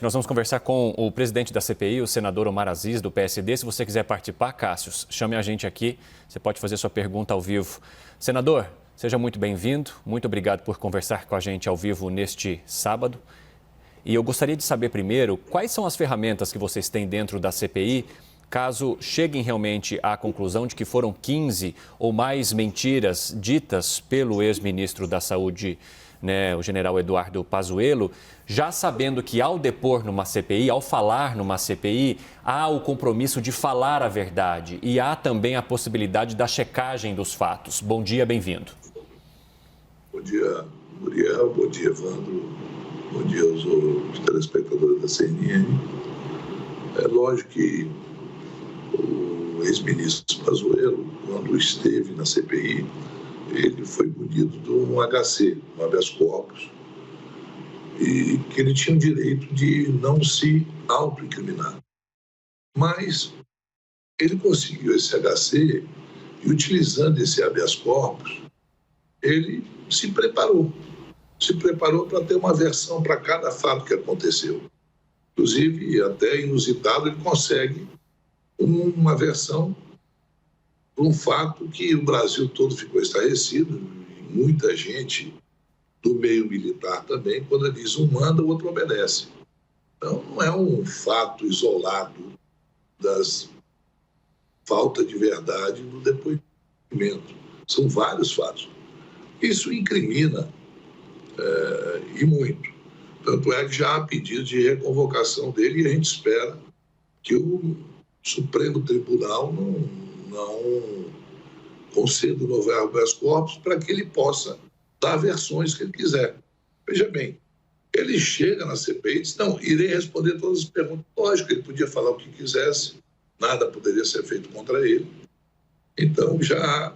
Nós vamos conversar com o presidente da CPI, o senador Omar Aziz, do PSD. Se você quiser participar, Cássio, chame a gente aqui. Você pode fazer sua pergunta ao vivo. Senador, seja muito bem-vindo. Muito obrigado por conversar com a gente ao vivo neste sábado. E eu gostaria de saber primeiro quais são as ferramentas que vocês têm dentro da CPI, caso cheguem realmente à conclusão de que foram 15 ou mais mentiras ditas pelo ex-ministro da Saúde, o general Eduardo Pazuello, já sabendo que ao depor numa CPI, ao falar numa CPI, há o compromisso de falar a verdade e há também a possibilidade da checagem dos fatos. Bom dia, bem-vindo. Bom dia, Muriel. Bom dia, Evandro. Bom dia aos telespectadores da CNN. É lógico que o ex-ministro Pazuello, quando esteve na CPI, ele foi munido de um HC, um habeas corpus, e que ele tinha o direito de não se autoincriminar. Mas ele conseguiu esse HC e, utilizando esse habeas corpus, ele se preparou para ter uma versão para cada fato que aconteceu. Inclusive, até inusitado, ele consegue uma versão para um fato que o Brasil todo ficou estarrecido, e muita gente do meio militar também, quando ele diz um manda, o outro obedece. Então, não é um fato isolado das falta de verdade no depoimento. São vários fatos. Isso incrimina e muito. Tanto é que já há pedido de reconvocação dele e a gente espera que o Supremo Tribunal não conceda o novo habeas corpus para que ele possa dar versões que ele quiser. Veja bem, ele chega na CPI e diz, não, irei responder todas as perguntas. Lógico, ele podia falar o que quisesse, nada poderia ser feito contra ele. Então, já há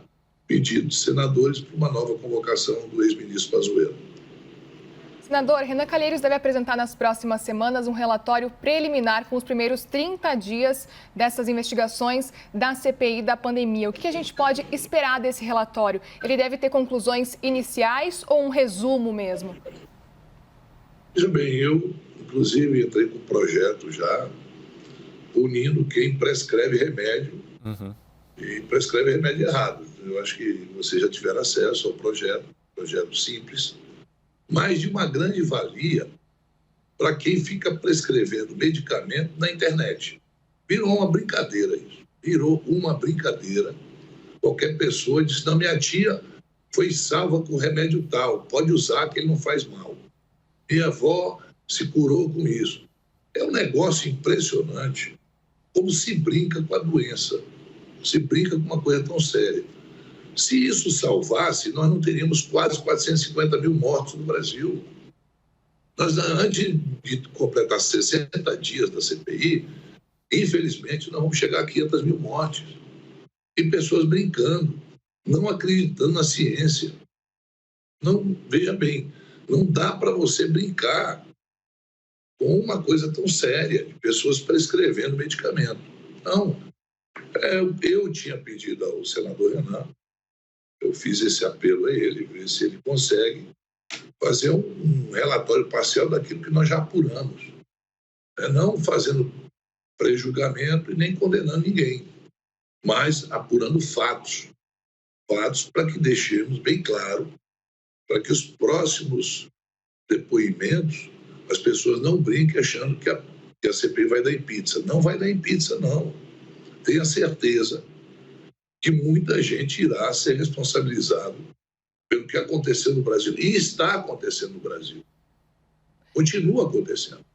pedido de senadores para uma nova convocação do ex-ministro Pazuello. Senador, Renan Calheiros deve apresentar nas próximas semanas um relatório preliminar com os primeiros 30 dias dessas investigações da CPI da pandemia. O que a gente pode esperar desse relatório? Ele deve ter conclusões iniciais ou um resumo mesmo? Veja bem, eu, inclusive, entrei com um projeto já punindo quem prescreve remédio e prescreve remédio errado. Eu acho que vocês já tiveram acesso ao projeto simples, mas de uma grande valia para quem fica prescrevendo medicamento na internet. Virou uma brincadeira isso. Virou uma brincadeira. Qualquer pessoa diz, não, minha tia foi salva com remédio tal, pode usar que ele não faz mal. Minha avó se curou com isso. É um negócio impressionante. Como se brinca com a doença. Se brinca com uma coisa tão séria. Se isso salvasse, nós não teríamos quase 450 mil mortos no Brasil. Nós, antes de completar 60 dias da CPI, infelizmente, nós vamos chegar a 500 mil mortes. E pessoas brincando, não acreditando na ciência. Não, veja bem, não dá para você brincar com uma coisa tão séria, de pessoas prescrevendo medicamento. Não. Eu tinha pedido ao senador Renan, eu fiz esse apelo a ele, ver se ele consegue fazer um relatório parcial daquilo que nós já apuramos. Não fazendo pré-julgamento e nem condenando ninguém, mas apurando fatos. Fatos para que deixemos bem claro, para que os próximos depoimentos, as pessoas não brinquem achando que a CPI vai dar em pizza. Não vai dar em pizza, não. Tenha certeza que muita gente irá ser responsabilizado pelo que aconteceu no Brasil. E está acontecendo no Brasil. Continua acontecendo.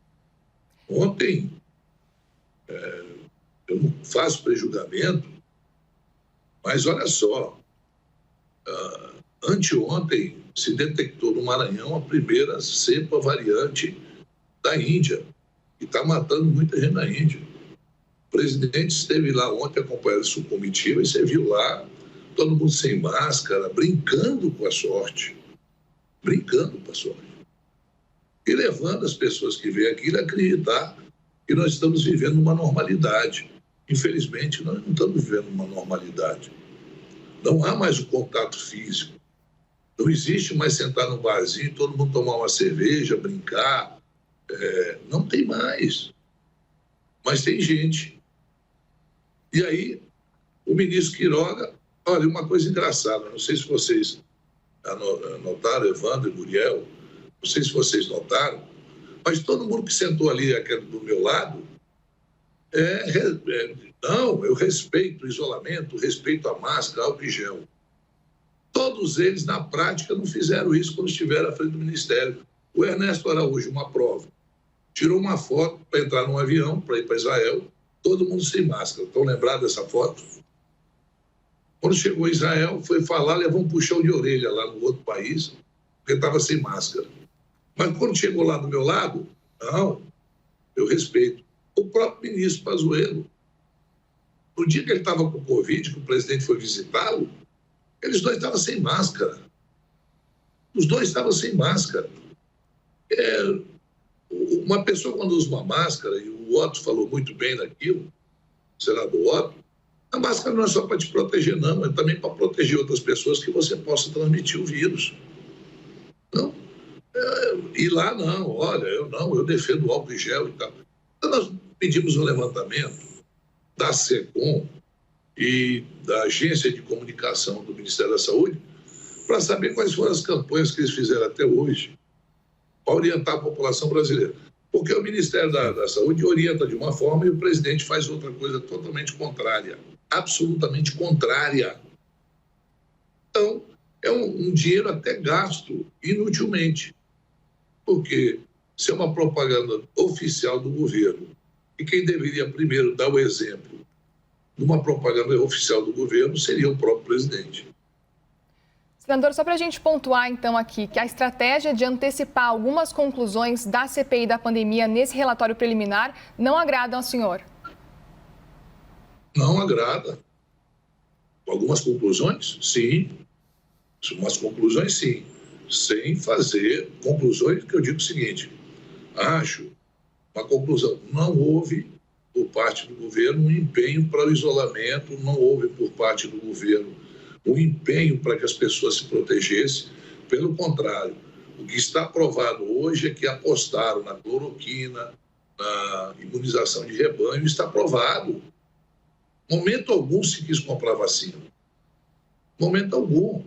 Ontem, eu não faço pré-julgamento, mas olha só, anteontem se detectou no Maranhão a primeira cepa variante da Índia, que está matando muita gente na Índia. O presidente esteve lá ontem acompanhando sua comitiva e você viu lá todo mundo sem máscara, brincando com a sorte. Brincando com a sorte. E levando as pessoas que vêm aqui a acreditar que nós estamos vivendo uma normalidade. Infelizmente, nós não estamos vivendo uma normalidade. Não há mais o contato físico. Não existe mais sentar no barzinho e todo mundo tomar uma cerveja, brincar. Não tem mais. Mas tem gente. E aí, o ministro Queiroga, olha, uma coisa engraçada, não sei se vocês notaram, Evandro e Muriel, não sei se vocês notaram, mas todo mundo que sentou ali do meu lado, não, eu respeito o isolamento, respeito a máscara, álcool e gel. Todos eles, na prática, não fizeram isso quando estiveram à frente do Ministério. O Ernesto Araújo, uma prova, tirou uma foto para entrar num avião, para ir para Israel, todo mundo sem máscara. Estão lembrados dessa foto? Quando chegou a Israel, foi falar, levou um puxão de orelha lá no outro país, porque estava sem máscara. Mas quando chegou lá do meu lado, não, eu respeito. O próprio ministro Pazuello, no dia que ele estava com Covid, que o presidente foi visitá-lo, eles dois estavam sem máscara. Os dois estavam sem máscara. Uma pessoa, quando usa uma máscara, e o Otto falou muito bem naquilo, o senador Otto, a máscara não é só para te proteger, não, é também para proteger outras pessoas que você possa transmitir o vírus. Não. E lá não, olha, eu defendo o álcool em gel e tal. Então nós pedimos um levantamento da SECOM e da Agência de Comunicação do Ministério da Saúde para saber quais foram as campanhas que eles fizeram até hoje para orientar a população brasileira. Porque o Ministério da Saúde orienta de uma forma e o presidente faz outra coisa totalmente contrária, absolutamente contrária. Então, é um dinheiro até gasto inutilmente, porque se é uma propaganda oficial do governo, e quem deveria primeiro dar o exemplo de uma propaganda oficial do governo seria o próprio presidente. Senador, só para a gente pontuar então aqui que a estratégia de antecipar algumas conclusões da CPI da pandemia nesse relatório preliminar não agradam ao senhor? Não agrada. Algumas conclusões, sim. Umas conclusões, sim. Sem fazer conclusões, que eu digo o seguinte, acho uma conclusão, não houve por parte do governo um empenho para o isolamento, não houve por parte do governo um empenho para que as pessoas se protegessem. Pelo contrário, o que está provado hoje é que apostaram na cloroquina, na imunização de rebanho, está provado. Momento algum se quis comprar vacina. Momento algum.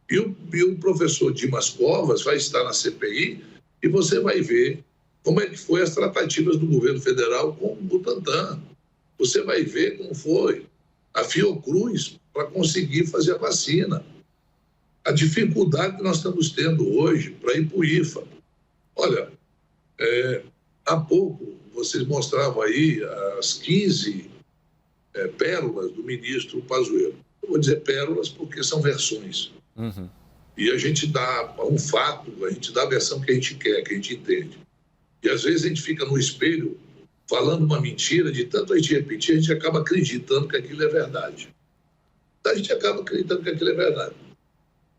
E o professor Dimas Covas vai estar na CPI e você vai ver como é que foi as tratativas do governo federal com o Butantan. Você vai ver como foi a Fiocruz para conseguir fazer a vacina. A dificuldade que nós estamos tendo hoje para ir para o IFA. Olha, há pouco vocês mostravam aí as 15 pérolas do ministro Pazuello. Eu vou dizer pérolas porque são versões. Uhum. E a gente dá um fato, a gente dá a versão que a gente quer, que a gente entende. E às vezes a gente fica no espelho falando uma mentira, de tanto a gente repetir, a gente acaba acreditando que aquilo é verdade. Então a gente acaba acreditando que aquilo é verdade.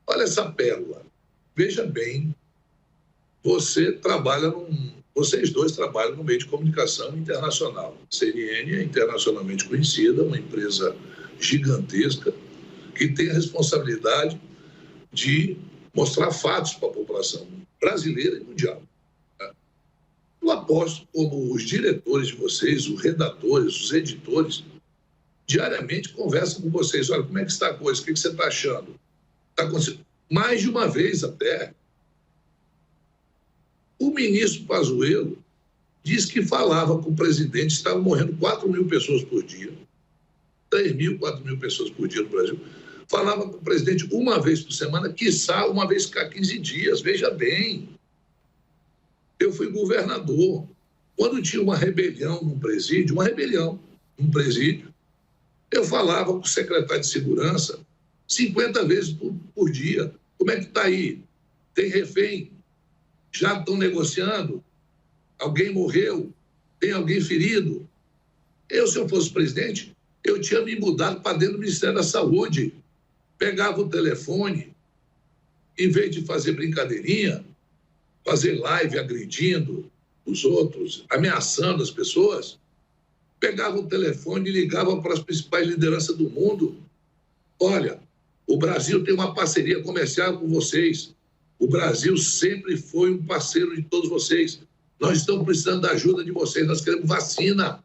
Olha essa pérola. Veja bem, vocês dois trabalham no meio de comunicação internacional. A CNN é internacionalmente conhecida, uma empresa gigantesca que tem a responsabilidade de mostrar fatos para a população brasileira e mundial. Eu aposto como os diretores de vocês, os redatores, os editores, diariamente conversam com vocês. Olha, como é que está a coisa? O que você está achando? Está acontecendo? Mais de uma vez até. O ministro Pazuello disse que falava com o presidente, estavam morrendo 4 mil pessoas por dia, 3 mil, 4 mil pessoas por dia no Brasil. Falava com o presidente uma vez por semana, quiçá uma vez cada 15 dias, veja bem. Eu fui governador. Quando tinha uma rebelião num presídio, eu falava com o secretário de segurança 50 vezes por dia. Como é que está aí? Tem refém? Já estão negociando? Alguém morreu? Tem alguém ferido? Se eu fosse presidente, eu tinha me mudado para dentro do Ministério da Saúde. Pegava o telefone, em vez de fazer brincadeirinha, fazer live agredindo os outros, ameaçando as pessoas, pegava o telefone e ligava para as principais lideranças do mundo. Olha, o Brasil tem uma parceria comercial com vocês. O Brasil sempre foi um parceiro de todos vocês. Nós estamos precisando da ajuda de vocês, nós queremos vacina.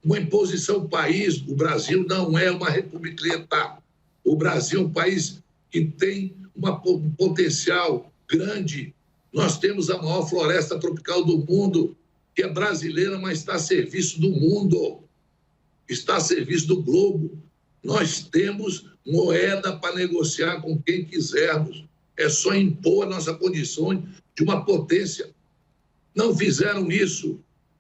Uma imposição ao país, o Brasil não é uma republiqueta. O Brasil é um país que tem um potencial grande. Nós temos a maior floresta tropical do mundo, que é brasileira, mas está a serviço do mundo, está a serviço do globo. Nós temos moeda para negociar com quem quisermos. É só impor a nossa condição de uma potência. Não fizeram isso,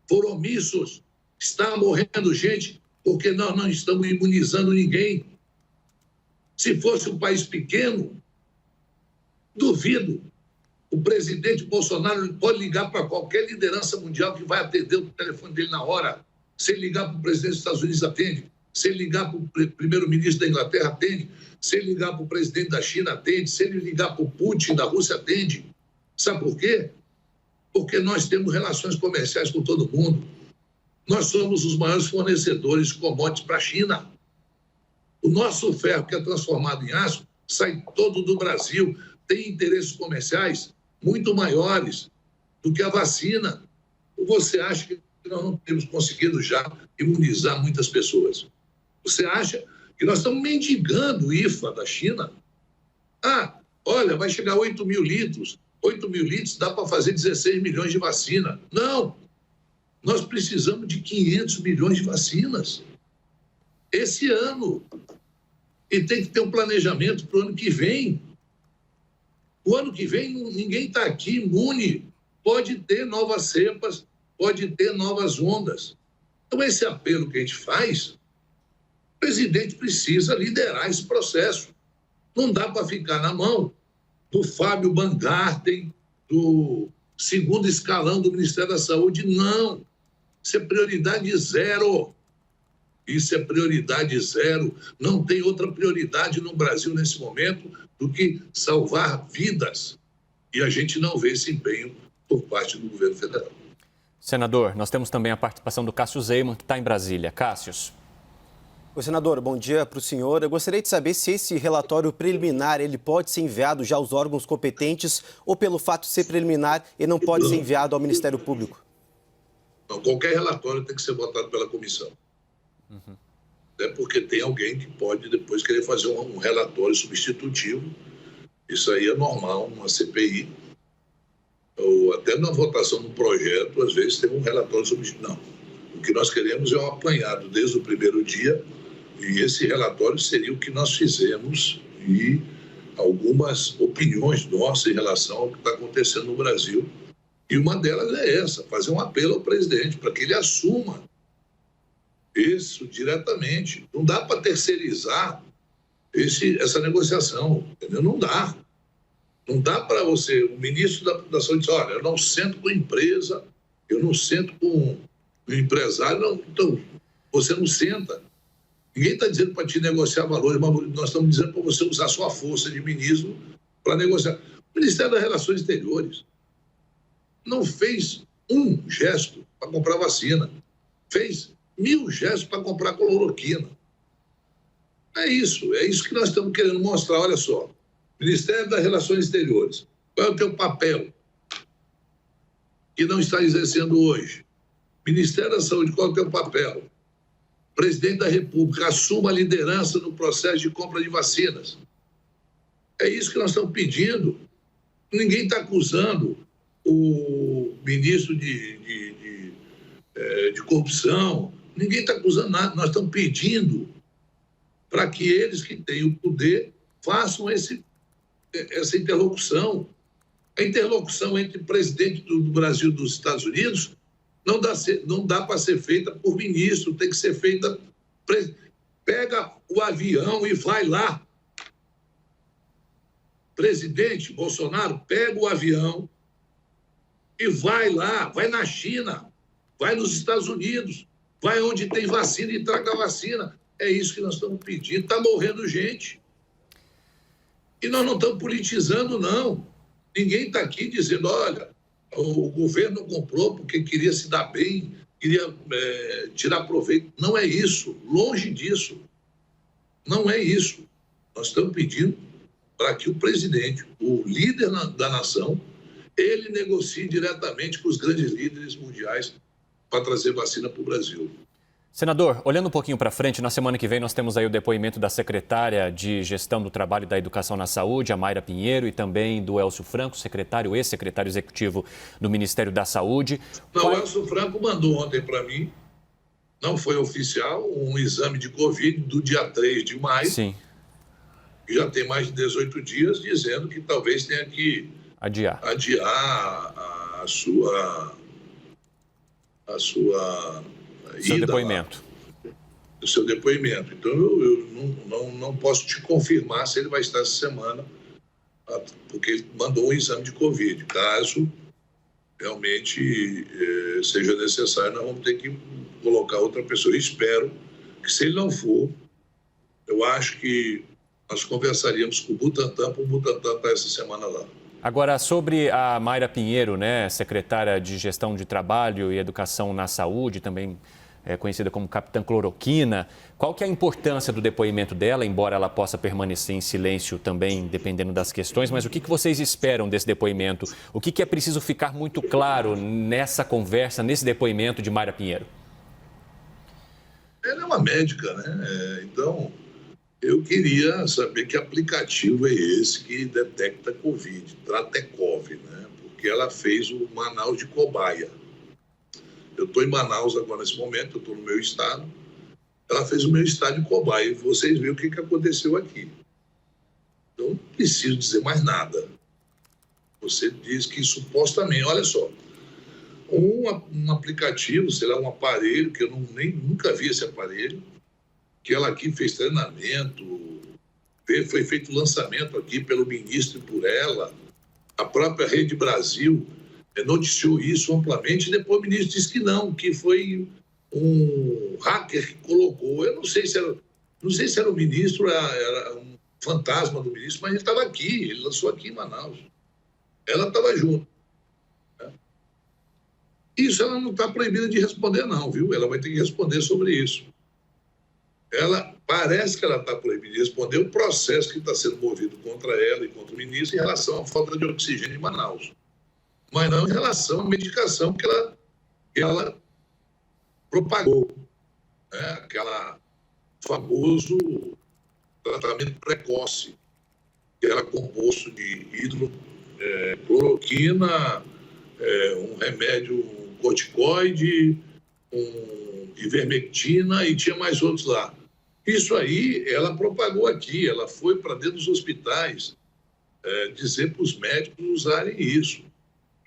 foram omissos. Está morrendo gente porque nós não estamos imunizando ninguém. Se fosse um país pequeno, duvido. O presidente Bolsonaro pode ligar para qualquer liderança mundial que vai atender o telefone dele na hora. Se ele ligar para o presidente dos Estados Unidos, atende. Se ele ligar para o primeiro-ministro da Inglaterra, atende. Se ele ligar para o presidente da China, atende. Se ele ligar para o Putin da Rússia, atende. Sabe por quê? Porque nós temos relações comerciais com todo mundo. Nós somos os maiores fornecedores de commodities para a China. O nosso ferro, que é transformado em aço, sai todo do Brasil. Tem interesses comerciais muito maiores do que a vacina. Ou você acha que nós não temos conseguido já imunizar muitas pessoas? Você acha que nós estamos mendigando o IFA da China? Ah, olha, vai chegar 8 mil litros. 8 mil litros dá para fazer 16 milhões de vacina. Não! Nós precisamos de 500 milhões de vacinas esse ano. E tem que ter um planejamento para o ano que vem. O ano que vem ninguém está aqui imune. Pode ter novas cepas, pode ter novas ondas. Então, esse apelo que a gente faz, o presidente precisa liderar esse processo. Não dá para ficar na mão do Fábio Van Garten, do segundo escalão do Ministério da Saúde. Não. Isso é prioridade zero. Isso é prioridade zero. Não tem outra prioridade no Brasil nesse momento do que salvar vidas. E a gente não vê esse empenho por parte do governo federal. Senador, nós temos também a participação do Cássio Zeyman, que está em Brasília. Cássio. Oi, senador, bom dia para o senhor. Eu gostaria de saber se esse relatório preliminar ele pode ser enviado já aos órgãos competentes ou, pelo fato de ser preliminar, ele não pode ser enviado ao Ministério Público. Não, qualquer relatório tem que ser votado pela comissão. É porque tem alguém que pode depois querer fazer um relatório substitutivo. Isso aí é normal, uma CPI. Ou até na votação do projeto, às vezes tem um relatório substitutivo. Não. O que nós queremos é um apanhado desde o primeiro dia, e esse relatório seria o que nós fizemos e algumas opiniões nossas em relação ao que está acontecendo no Brasil. E uma delas é essa, fazer um apelo ao presidente para que ele assuma isso diretamente. Não dá para terceirizar essa negociação, entendeu? Não dá. Não dá para você, o ministro da Saúde, dizer, olha, eu não sento com empresa, eu não sento com empresário, não. Então, você não senta. Ninguém está dizendo para te negociar valores, mas nós estamos dizendo para você usar sua força de ministro para negociar. O Ministério das Relações Exteriores não fez um gesto para comprar vacina. Fez 1000 gestos para comprar cloroquina. É isso que nós estamos querendo mostrar. Olha só, Ministério das Relações Exteriores, qual é o teu papel que não está exercendo hoje? Ministério da Saúde, qual é o teu papel? Presidente da República, assuma a liderança no processo de compra de vacinas. É isso que nós estamos pedindo. Ninguém está acusando o ministro de corrupção. Ninguém está acusando nada. Nós estamos pedindo para que eles que têm o poder façam essa interlocução. A interlocução entre o presidente do Brasil e dos Estados Unidos não dá para ser feita por ministro, tem que ser feita... Pega o avião e vai lá. Presidente Bolsonaro, pega o avião e vai lá, vai na China, vai nos Estados Unidos, vai onde tem vacina e traga a vacina. É isso que nós estamos pedindo. Está morrendo gente. E nós não estamos politizando, não. Ninguém está aqui dizendo, olha, o governo comprou porque queria se dar bem, queria tirar proveito. Não é isso. Longe disso. Não é isso. Nós estamos pedindo para que o presidente, o líder da nação, ele negocie diretamente com os grandes líderes mundiais para trazer vacina para o Brasil. Senador, olhando um pouquinho para frente, na semana que vem nós temos aí o depoimento da secretária de Gestão do Trabalho e da Educação na Saúde, a Mayra Pinheiro, e também do Elcio Franco, ex-secretário executivo do Ministério da Saúde. Não, o Elcio Franco mandou ontem para mim, não foi oficial, um exame de Covid do dia 3 de maio. Sim. Que já tem mais de 18 dias, dizendo que talvez tenha que adiar a sua seu depoimento. O seu depoimento. Então, eu não posso te confirmar se ele vai estar essa semana, porque ele mandou um exame de Covid. Caso realmente seja necessário, nós vamos ter que colocar outra pessoa. Eu espero que, se ele não for, eu acho que nós conversaríamos com o Butantan, para o Butantan estar essa semana lá. Agora, sobre a Mayra Pinheiro, né, secretária de Gestão de Trabalho e Educação na Saúde, também conhecida como Capitã Cloroquina, qual que é a importância do depoimento dela, embora ela possa permanecer em silêncio também, dependendo das questões, mas o que vocês esperam desse depoimento? O que é preciso ficar muito claro nessa conversa, nesse depoimento de Mayra Pinheiro? Ela é uma médica, né? Então, eu queria saber que aplicativo é esse que detecta Covid, Tratecov, né? Porque ela fez o Manaus de cobaia. Eu estou em Manaus agora nesse momento, eu estou no meu estado. Ela fez o meu estado de cobaia e vocês viram o que aconteceu aqui. Então, não preciso dizer mais nada. Você diz que supostamente, olha só, um aplicativo, sei lá, um aparelho, que eu nunca vi esse aparelho, que ela aqui fez treinamento, foi feito lançamento aqui pelo ministro e por ela, a própria Rede Brasil noticiou isso amplamente, e depois o ministro disse que não, que foi um hacker que colocou, eu não sei se era o ministro, era um fantasma do ministro, mas ele estava aqui, ele lançou aqui em Manaus. Ela estava junto. Né? Isso ela não está proibida de responder não, viu? Ela vai ter que responder sobre isso. Parece que ela está proibida de responder o processo que está sendo movido contra ela e contra o ministro em relação à falta de oxigênio em Manaus. Mas não em relação à medicação que ela propagou. Né? Aquela famoso tratamento precoce, que era composto de hidrocloroquina, um remédio corticoide, ivermectina e tinha mais outros lá. Isso aí, ela propagou aqui, ela foi para dentro dos hospitais dizer para os médicos usarem isso.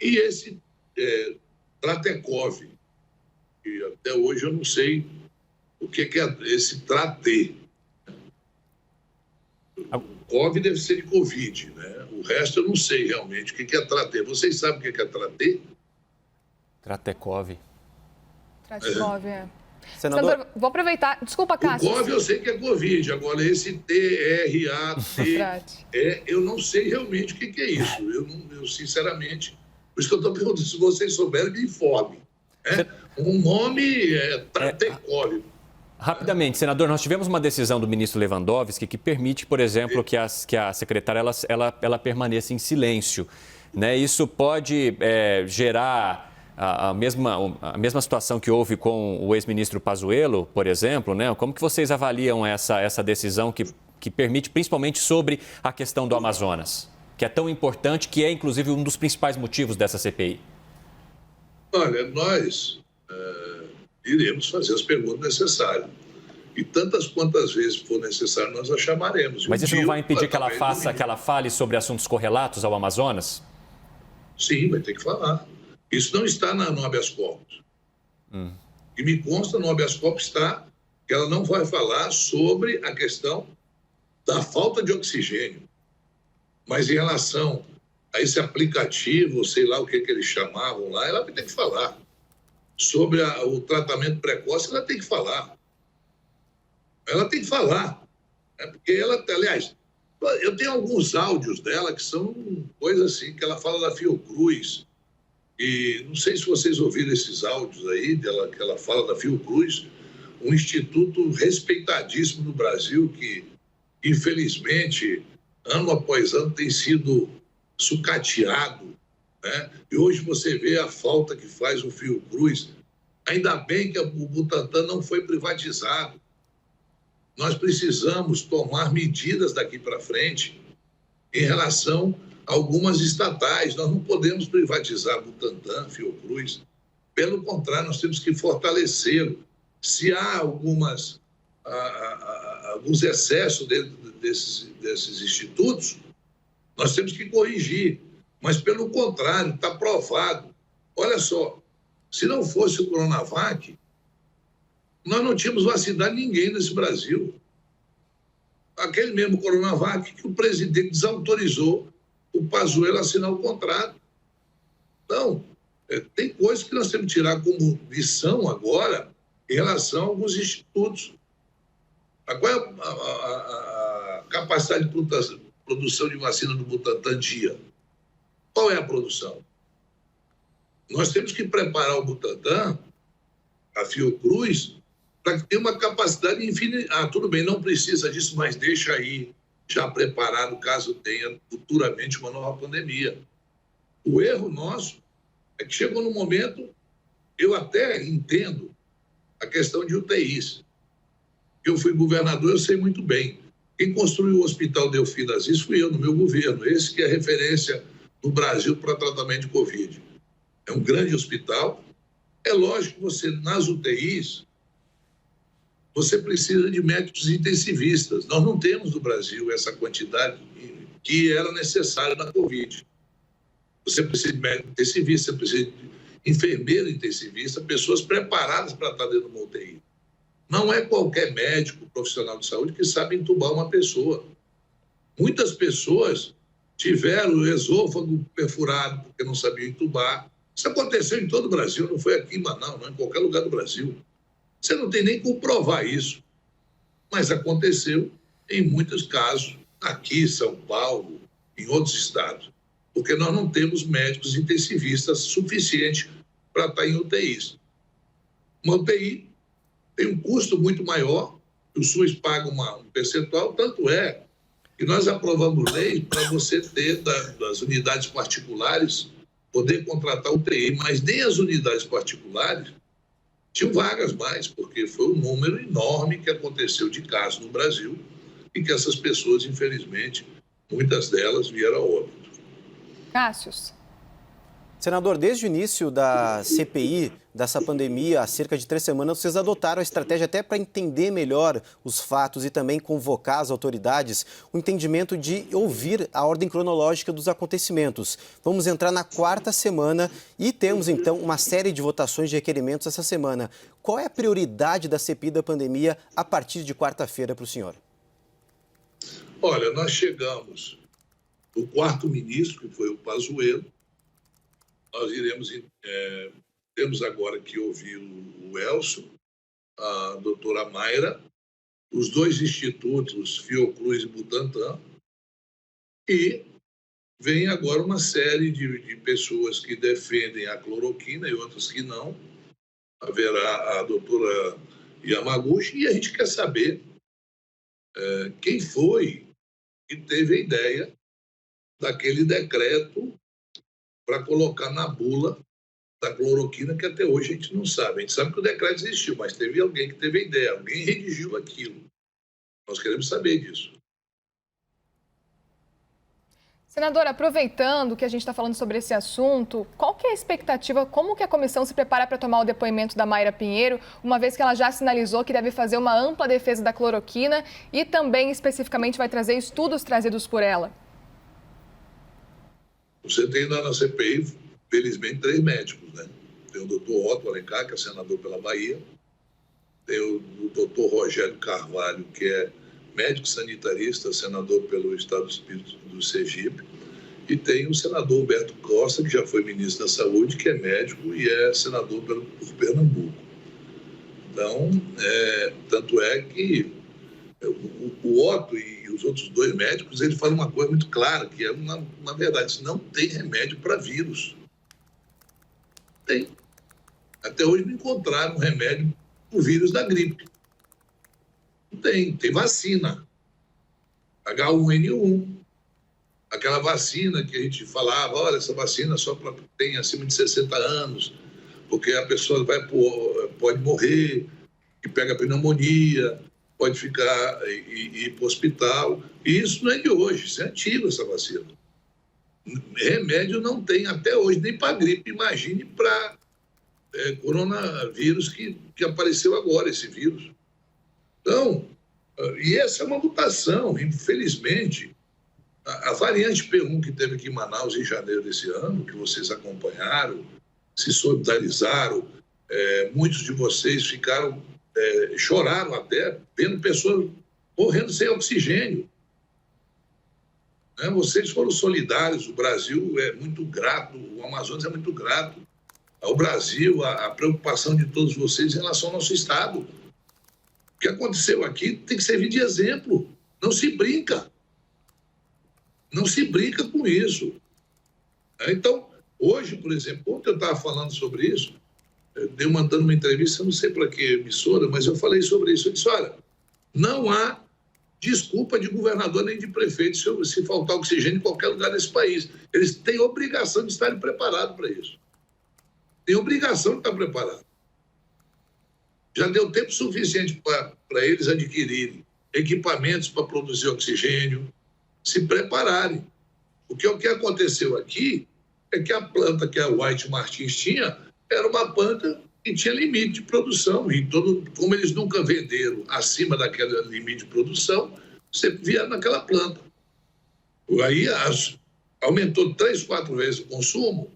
E esse Tratecov, que até hoje eu não sei o que é esse Trate. Covid deve ser de Covid, né? O resto eu não sei realmente o que é Trate. Vocês sabem o que é Trate? Tratecov. Tratecov, Senador, vou aproveitar. Desculpa, Cássio. O Covid eu sei que é Covid. Agora, esse TRAT, eu não sei realmente o que é isso. Eu sinceramente, por isso que eu estou perguntando, se vocês souberem, me informem. O nome é Tratecov. Rapidamente, senador, nós tivemos uma decisão do ministro Lewandowski que permite, por exemplo, que a secretária ela permaneça em silêncio. Né? Isso pode gerar a mesma situação que houve com o ex-ministro Pazuello, por exemplo, né? Como que vocês avaliam essa decisão que permite, principalmente sobre a questão do Amazonas, que é tão importante, que é, inclusive, um dos principais motivos dessa CPI? Olha, nós iremos fazer as perguntas necessárias. E tantas quantas vezes for necessário, nós a chamaremos. Mas isso não vai impedir que ela fale sobre assuntos correlatos ao Amazonas? Sim, vai ter que falar. Isso não está no habeas corpus. E me consta no habeas corpus está que ela não vai falar sobre a questão da falta de oxigênio. Mas em relação a esse aplicativo, sei lá o que eles chamavam lá, ela vai ter que falar. Sobre o tratamento precoce, ela tem que falar. Ela tem que falar. Porque ela, aliás, eu tenho alguns áudios dela que são coisas assim, que ela fala da Fiocruz. E não sei se vocês ouviram esses áudios aí, que ela fala da Fiocruz, um instituto respeitadíssimo no Brasil, que, infelizmente, ano após ano tem sido sucateado né? E hoje você vê a falta que faz o Fiocruz. Ainda bem que o Butantan não foi privatizado. Nós precisamos tomar medidas daqui para frente em relação a algumas estatais. Nós não podemos privatizar Butantan, Fiocruz. Pelo contrário, nós temos que fortalecê-lo. Se há alguns excessos dentro desses institutos, nós temos que corrigir. Mas, pelo contrário, está provado. Olha só, se não fosse o Coronavac, nós não tínhamos vacinado ninguém nesse Brasil. Aquele mesmo Coronavac que o presidente desautorizou o Pazuello a assinar o contrato. Então, tem coisas que nós temos que tirar como lição agora em relação a alguns institutos. Qual é a capacidade de produção de vacina do Butantan dia? Qual é a produção? Nós temos que preparar o Butantan, a Fiocruz, para que tenha uma capacidade infinita. Tudo bem, não precisa disso, mas deixa aí já preparado caso tenha futuramente uma nova pandemia. O erro nosso é que chegou no momento, eu até entendo a questão de UTIs. Eu fui governador, eu sei muito bem. Quem construiu o Hospital Delfim Aziz fui eu, no meu governo. Esse que é referência no Brasil para tratamento de Covid. É um grande hospital. É lógico que você, nas UTIs, você precisa de médicos intensivistas. Nós não temos no Brasil essa quantidade que era necessária na Covid. Você precisa de médico intensivista, você precisa de enfermeiro intensivista, pessoas preparadas para estar dentro de uma UTI. Não é qualquer médico profissional de saúde que sabe entubar uma pessoa. Muitas pessoas tiveram o esôfago perfurado porque não sabiam entubar. Isso aconteceu em todo o Brasil, não foi aqui em Manaus, não, em qualquer lugar do Brasil. Você não tem nem como provar isso. Mas aconteceu em muitos casos, aqui em São Paulo, em outros estados, porque nós não temos médicos intensivistas suficientes para estar em UTIs. Uma UTI tem um custo muito maior, o SUS paga um percentual, tanto é que nós aprovamos lei para você ter das unidades particulares, poder contratar UTI, mas nem as unidades particulares tinham vagas mais, porque foi um número enorme que aconteceu de casos no Brasil e que essas pessoas, infelizmente, muitas delas vieram a óbito. Cássius. Senador, desde o início da CPI, dessa pandemia, há cerca de 3 semanas, vocês adotaram a estratégia até para entender melhor os fatos e também convocar as autoridades, o entendimento de ouvir a ordem cronológica dos acontecimentos. Vamos entrar na 4ª semana e temos, então, uma série de votações de requerimentos essa semana. Qual é a prioridade da CPI da pandemia a partir de quarta-feira para o senhor? Olha, nós chegamos no 4º ministro, que foi o Pazuello. Nós temos agora que ouvir o Elcio, a doutora Mayra, os 2 institutos, Fiocruz e Butantan, e vem agora uma série de pessoas que defendem a cloroquina e outras que não. Haverá a doutora Yamaguchi, e a gente quer saber quem foi que teve a ideia daquele decreto para colocar na bula da cloroquina, que até hoje a gente não sabe. A gente sabe que o decreto existiu, mas teve alguém que teve a ideia, alguém redigiu aquilo. Nós queremos saber disso. Senador, aproveitando que a gente está falando sobre esse assunto, qual que é a expectativa, como que a comissão se prepara para tomar o depoimento da Mayra Pinheiro, uma vez que ela já sinalizou que deve fazer uma ampla defesa da cloroquina e também, especificamente, vai trazer estudos trazidos por ela? Você tem lá na CPI, felizmente, 3 médicos, né? Tem o doutor Otto Alencar, que é senador pela Bahia, tem o doutor Rogério Carvalho, que é médico sanitarista, senador pelo Estado do Espírito do Sergipe, e tem o senador Humberto Costa, que já foi ministro da Saúde, que é médico e é senador por Pernambuco. Então, tanto é que o Otto e os outros 2 médicos, eles falam uma coisa muito clara, que é uma verdade, não tem remédio para vírus. Tem. Até hoje não encontraram um remédio para o vírus da gripe. Não tem vacina. H1N1. aquela vacina que a gente falava, olha, essa vacina só para quem tem acima de 60 anos, porque a pessoa pode morrer, que pega pneumonia, pode ficar e ir para o hospital. E isso não é de hoje, isso é antigo, essa vacina. Remédio não tem até hoje, nem para gripe, imagine para coronavírus que apareceu agora, esse vírus. Então, e essa é uma mutação, infelizmente. A variante P1 que teve aqui em Manaus em janeiro desse ano, que vocês acompanharam, se solidarizaram, muitos de vocês choraram até, vendo pessoas morrendo sem oxigênio. Vocês foram solidários, o Brasil é muito grato, o Amazonas é muito grato ao Brasil, a preocupação de todos vocês em relação ao nosso Estado. O que aconteceu aqui tem que servir de exemplo, não se brinca. Não se brinca com isso. Então, hoje, por exemplo, ontem eu estava falando sobre isso, deu mandando uma entrevista, não sei para que emissora, mas eu falei sobre isso. Eu disse, olha, não há desculpa de governador nem de prefeito se faltar oxigênio em qualquer lugar desse país. Eles têm obrigação de estarem preparados para isso. Tem obrigação de estar preparado. Já deu tempo suficiente para eles adquirirem equipamentos para produzir oxigênio, se prepararem. Porque o que aconteceu aqui é que a planta que a White Martins tinha era uma planta que tinha limite de produção. E como eles nunca venderam acima daquele limite de produção, você via naquela planta. Aí aumentou 3, 4 vezes o consumo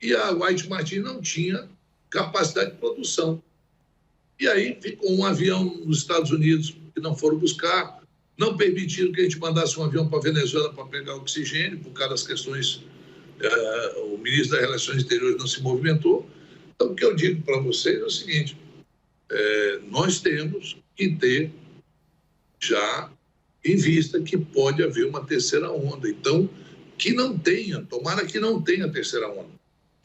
e a White Martins não tinha capacidade de produção. E aí ficou um avião nos Estados Unidos que não foram buscar, não permitiram que a gente mandasse um avião para a Venezuela para pegar oxigênio, por causa das questões, o ministro das Relações Exteriores não se movimentou. Então, o que eu digo para vocês é o seguinte, nós temos que ter já em vista que pode haver uma terceira onda. Então, que não tenha, tomara que não tenha terceira onda.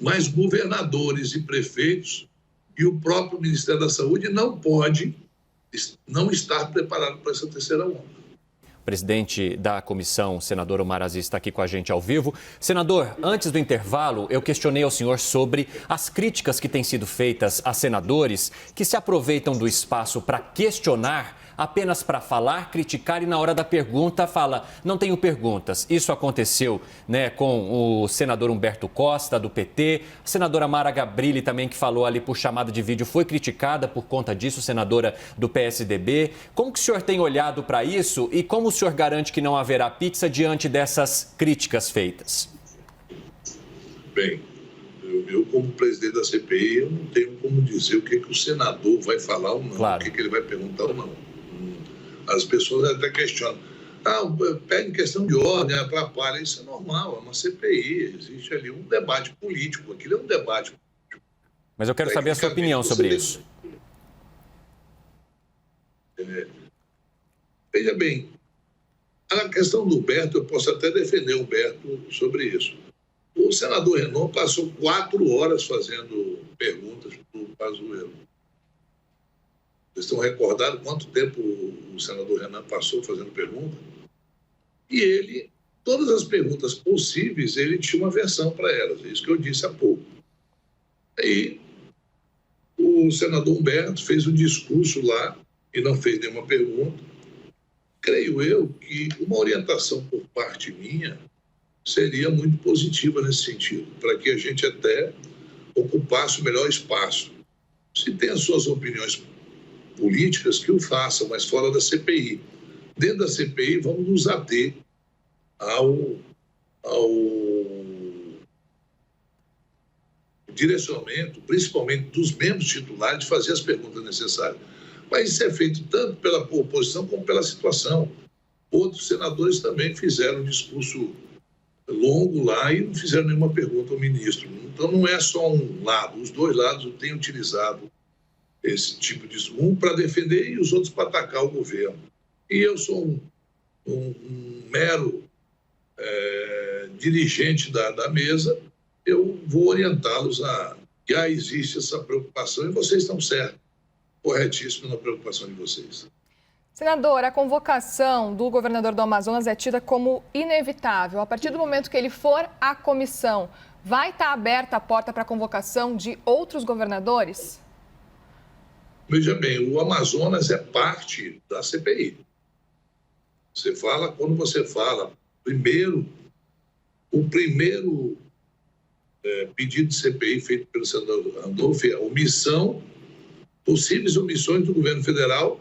Mas governadores e prefeitos e o próprio Ministério da Saúde não pode não estar preparado para essa terceira onda. O presidente da comissão, senador Omar Aziz, está aqui com a gente ao vivo. Senador, antes do intervalo, eu questionei ao senhor sobre as críticas que têm sido feitas a senadores que se aproveitam do espaço para questionar, apenas para falar, criticar e na hora da pergunta fala, não tenho perguntas. Isso aconteceu, com o senador Humberto Costa, do PT, a senadora Mara Gabrilli também, que falou ali por chamada de vídeo, foi criticada por conta disso, senadora do PSDB. Como que o senhor tem olhado para isso e como o senhor garante que não haverá pizza diante dessas críticas feitas? Bem, eu como presidente da CPI, eu não tenho como dizer o que o senador vai falar ou não, claro. O que ele vai perguntar ou não. As pessoas até questionam. Pede questão de ordem, atrapalha. Isso é normal, é uma CPI. Existe ali um debate político. Aquilo é um debate político. Mas eu quero saber a sua opinião sobre isso. Veja bem, a questão do Humberto, eu posso até defender o Humberto sobre isso. O senador Renan passou 4 horas fazendo perguntas para o Pazuello. Vocês estão recordados quanto tempo o senador Renan passou fazendo pergunta? E ele, todas as perguntas possíveis, ele tinha uma versão para elas. É isso que eu disse há pouco. Aí, o senador Humberto fez um discurso lá e não fez nenhuma pergunta. Creio eu que uma orientação por parte minha seria muito positiva nesse sentido, para que a gente até ocupasse o melhor espaço. Se tem as suas opiniões políticas, que o façam, mas fora da CPI. Dentro da CPI, vamos nos ater ao direcionamento, principalmente dos membros titulares, de fazer as perguntas necessárias. Mas isso é feito tanto pela oposição como pela situação. Outros senadores também fizeram um discurso longo lá e não fizeram nenhuma pergunta ao ministro. Então, não é só um lado. Os dois lados têm utilizado esse tipo de... Um para defender e os outros para atacar o governo. E eu sou um mero dirigente da mesa, eu vou orientá-los a que existe essa preocupação e vocês estão certos, corretíssimo na preocupação de vocês. Senador, a convocação do governador do Amazonas é tida como inevitável. A partir do momento que ele for à comissão, vai estar aberta a porta para a convocação de outros governadores? Veja bem, o Amazonas é parte da CPI. Quando você fala, o primeiro pedido de CPI feito pelo senador Randolph é possíveis omissões do governo federal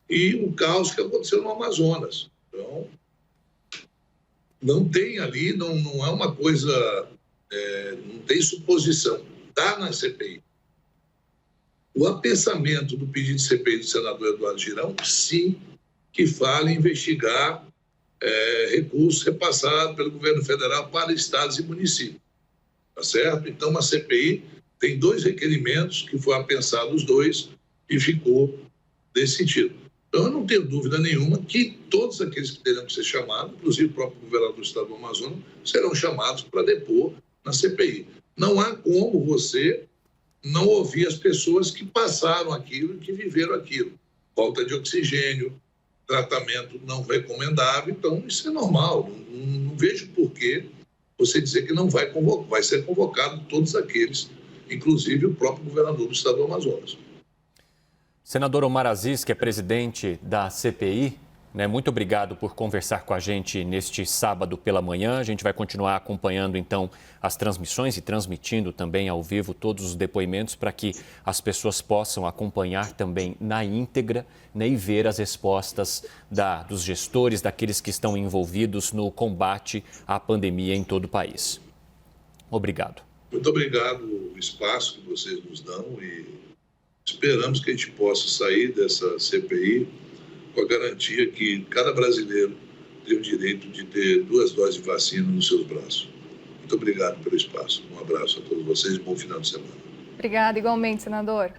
e o caos que aconteceu no Amazonas. Então, não tem ali, não é uma coisa, não tem suposição, está na CPI. O apensamento do pedido de CPI do senador Eduardo Girão, sim, que fala em investigar recursos repassados pelo governo federal para estados e municípios. Tá certo? Então, a CPI tem 2 requerimentos que foram apensados os 2 e ficou desse sentido. Então, eu não tenho dúvida nenhuma que todos aqueles que terão que ser chamados, inclusive o próprio governador do estado do Amazonas, serão chamados para depor na CPI. Não há como você não ouvir as pessoas que passaram aquilo, que viveram aquilo. Falta de oxigênio, tratamento não recomendável, então isso é normal. Não vejo por que você dizer que não vai convocar, vai ser convocado todos aqueles, inclusive o próprio governador do estado do Amazonas. Senador Omar Aziz, que é presidente da CPI, muito obrigado por conversar com a gente neste sábado pela manhã. A gente vai continuar acompanhando, então, as transmissões e transmitindo também ao vivo todos os depoimentos para que as pessoas possam acompanhar também na íntegra e ver as respostas dos gestores, daqueles que estão envolvidos no combate à pandemia em todo o país. Obrigado. Muito obrigado pelo espaço que vocês nos dão e esperamos que a gente possa sair dessa CPI com a garantia que cada brasileiro tem o direito de ter 2 doses de vacina nos seus braços. Muito obrigado pelo espaço. Um abraço a todos vocês e bom final de semana. Obrigada, igualmente, senador.